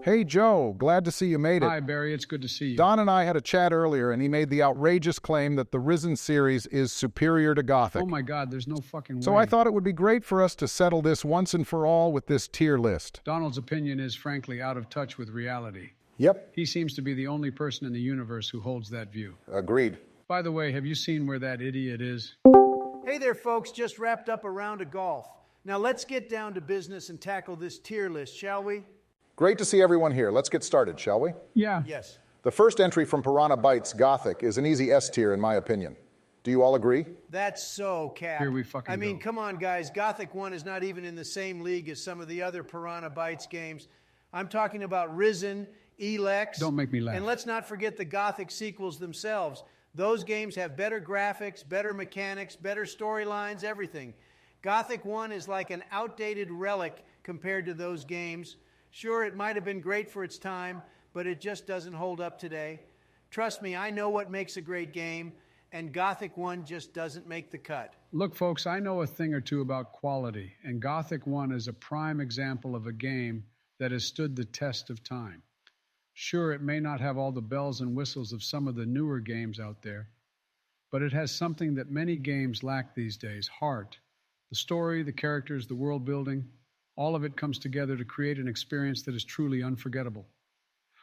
Hey, Joe, glad to see you made it. Hi, Barry. It's good to see you. Don and I had a chat earlier, and he made the outrageous claim that the Risen series is superior to Gothic. Oh my God, there's no fucking way. So I thought it would be great for us to settle this once and for all with this tier list. Donald's opinion is frankly out of touch with reality. Yep, He seems to be the only person in the universe who holds that view. agreed. By the way, have you seen where that idiot is? Hey there, folks. Just wrapped up a round of golf. Now let's get down to business and tackle this tier list, shall we? Great to see everyone here. Let's get started, shall we? Yeah. Yes. The first entry from Piranha Bytes, Gothic, is an easy S tier in my opinion. Do you all agree? That's so, Cap. Here we fucking I mean, go. come on, guys. Gothic 1 is not even in the same league as some of the other Piranha Bytes games. I'm talking about Risen, Elex. Don't make me laugh. And let's not forget the Gothic sequels themselves. Those games have better graphics, better mechanics, better storylines, everything. Gothic 1 is like an outdated relic compared to those games. Sure, it might have been great for its time, but it just doesn't hold up today. Trust me, I know what makes a great game, and Gothic 1 just doesn't make the cut. Look, folks, I know a thing or two about quality, and Gothic 1 is a prime example of a game that has stood the test of time. Sure, it may not have all the bells and whistles of some of the newer games out there, but it has something that many games lack these days: heart. The story, the characters, the world building, all of it comes together to create an experience that is truly unforgettable.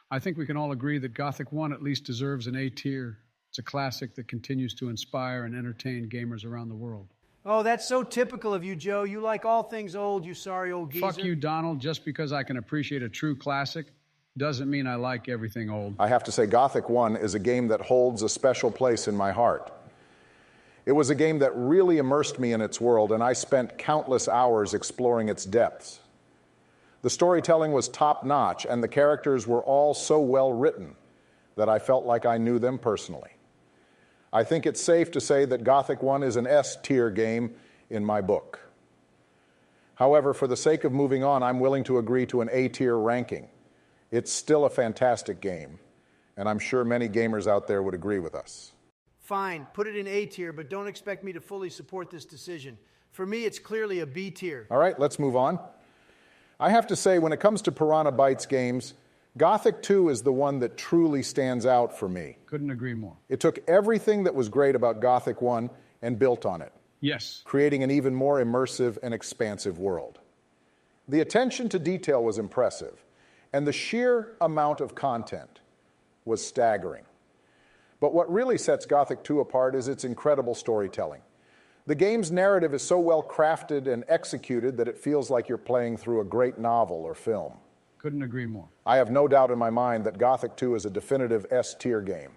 I think we can all agree that Gothic 1 at least deserves an A tier. It's a classic that continues to inspire and entertain gamers around the world. Oh, that's so typical of you, Joe. You like all things old, you sorry old geezer. Fuck you, Donald. Just because I can appreciate a true classic doesn't mean I like everything old. I have to say Gothic 1 is a game that holds a special place in my heart. It was a game that really immersed me in its world, and I spent countless hours exploring its depths. The storytelling was top-notch, and the characters were all so well written that I felt like I knew them personally. I think it's safe to say that Gothic 1 is an S-tier game in my book. However, for the sake of moving on, I'm willing to agree to an A-tier ranking. It's still a fantastic game, and I'm sure many gamers out there would agree with us. Fine, put it in A tier, but don't expect me to fully support this decision. For me, it's clearly a B tier. All right, let's move on. I have to say, when it comes to Piranha Bytes games, Gothic II is the one that truly stands out for me. Couldn't agree more. It took everything that was great about Gothic 1 and built on it, Yes. creating an even more immersive and expansive world. The attention to detail was impressive, and the sheer amount of content was staggering. But what really sets Gothic 2 apart is its incredible storytelling. The game's narrative is so well crafted and executed that it feels like you're playing through a great novel or film. Couldn't agree more. I have no doubt in my mind that Gothic 2 is a definitive S-tier game,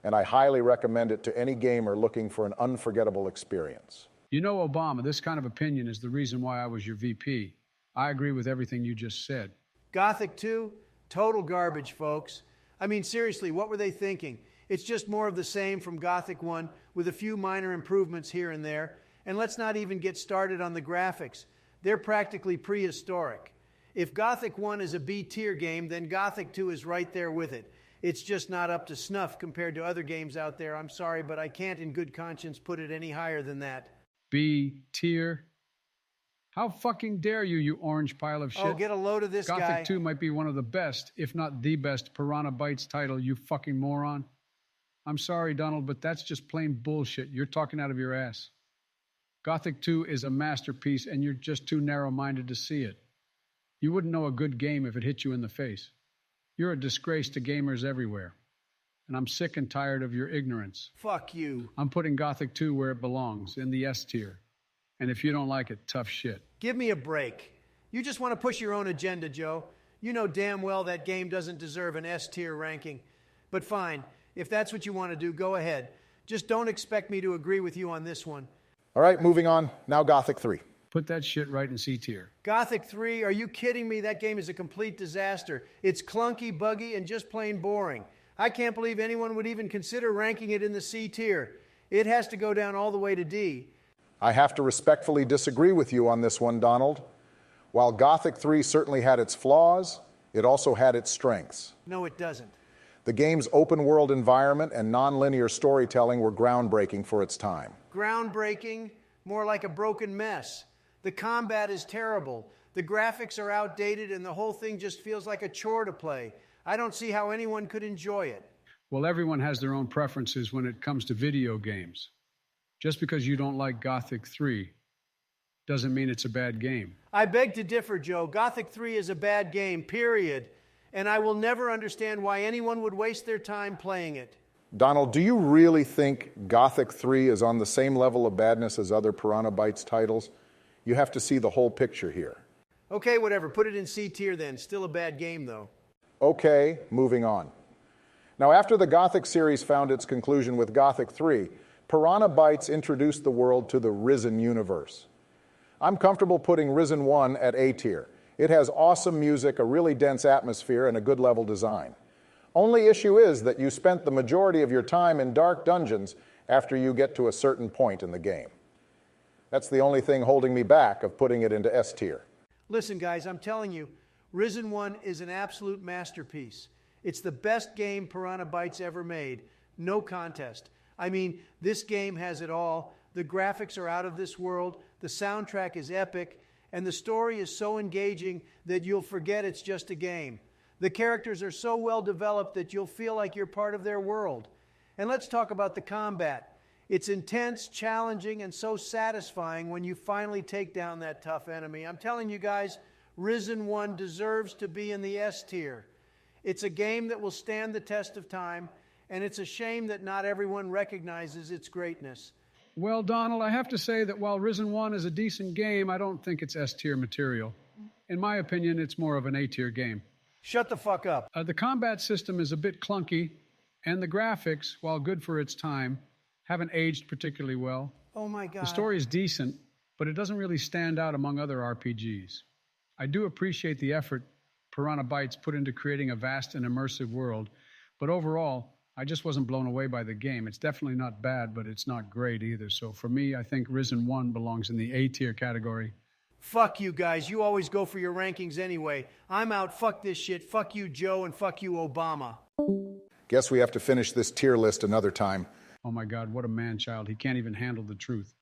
and I highly recommend it to any gamer looking for an unforgettable experience. You know, Obama, this kind of opinion is the reason why I was your VP. I agree with everything you just said. Gothic 2, total garbage, folks. I mean, seriously, what were they thinking? It's just more of the same from Gothic 1 with a few minor improvements here and there. And let's not even get started on the graphics. They're practically prehistoric. If Gothic 1 is a B-tier game, then Gothic 2 is right there with it. It's just not up to snuff compared to other games out there. I'm sorry, but I can't in good conscience put it any higher than that. B tier? How fucking dare you, you orange pile of shit? Oh, get a load of this Gothic guy. 2 might be one of the best, if not the best, Piranha Bytes title, you fucking moron. I'm sorry, Donald, but that's just plain bullshit. You're talking out of your ass. Gothic 2 is a masterpiece, and you're just too narrow-minded to see it. You wouldn't know a good game if it hit you in the face. You're a disgrace to gamers everywhere. And I'm sick and tired of your ignorance. Fuck you. I'm putting Gothic 2 where it belongs, in the S tier. And if you don't like it, tough shit. Give me a break. You just want to push your own agenda, Joe. You know damn well that game doesn't deserve an S-tier ranking. But fine, if that's what you want to do, go ahead. Just don't expect me to agree with you on this one. All right, moving on. Now Gothic 3. Put that shit right in C tier. Gothic 3, are you kidding me? That game is a complete disaster. It's clunky, buggy, and just plain boring. I can't believe anyone would even consider ranking it in the C tier. It has to go down all the way to D. I have to respectfully disagree with you on this one, Donald. While Gothic 3 certainly had its flaws, it also had its strengths. No, it doesn't. The game's open-world environment and non-linear storytelling were groundbreaking for its time. Groundbreaking, more like a broken mess. The combat is terrible. The graphics are outdated and the whole thing just feels like a chore to play. I don't see how anyone could enjoy it. Well, everyone has their own preferences when it comes to video games. Just because you don't like Gothic 3 doesn't mean it's a bad game. I beg to differ, Joe. Gothic 3 is a bad game, period. And I will never understand why anyone would waste their time playing it. Donald, do you really think Gothic 3 is on the same level of badness as other Piranha Bytes titles? You have to see the whole picture here. Okay, whatever. Put it in C tier then. Still a bad game, though. Okay, moving on. Now, after the Gothic series found its conclusion with Gothic 3, Piranha Bytes introduced the world to the Risen universe. I'm comfortable putting Risen 1 at A tier. It has awesome music, a really dense atmosphere, and a good level design. Only issue is that you spent the majority of your time in dark dungeons after you get to a certain point in the game. That's the only thing holding me back of putting it into S tier. Listen, guys, I'm telling you, Risen 1 is an absolute masterpiece. It's the best game Piranha Bytes ever made. No contest. I mean, this game has it all. The graphics are out of this world. The soundtrack is epic. And the story is so engaging that you'll forget it's just a game. The characters are so well developed that you'll feel like you're part of their world. And let's talk about the combat. It's intense, challenging, and so satisfying when you finally take down that tough enemy. I'm telling you guys, Risen 1 deserves to be in the S tier. It's a game that will stand the test of time, and it's a shame that not everyone recognizes its greatness. Well, Donald, I have to say that while Risen 1 is a decent game, I don't think it's S-tier material. In my opinion, it's more of an A-tier game. Shut the fuck up. The combat system is a bit clunky, and the graphics, while good for its time, haven't aged particularly well. Oh my God. The story is decent, but it doesn't really stand out among other RPGs. I do appreciate the effort Piranha Bytes put into creating a vast and immersive world, but overall, I just wasn't blown away by the game. It's definitely not bad, but it's not great either. So for me, I think Risen 1 belongs in the A-tier category. Fuck you guys. You always go for your rankings anyway. I'm out. Fuck this shit. Fuck you, Joe, and fuck you, Obama. Guess we have to finish this tier list another time. Oh my God, what a man-child. He can't even handle the truth.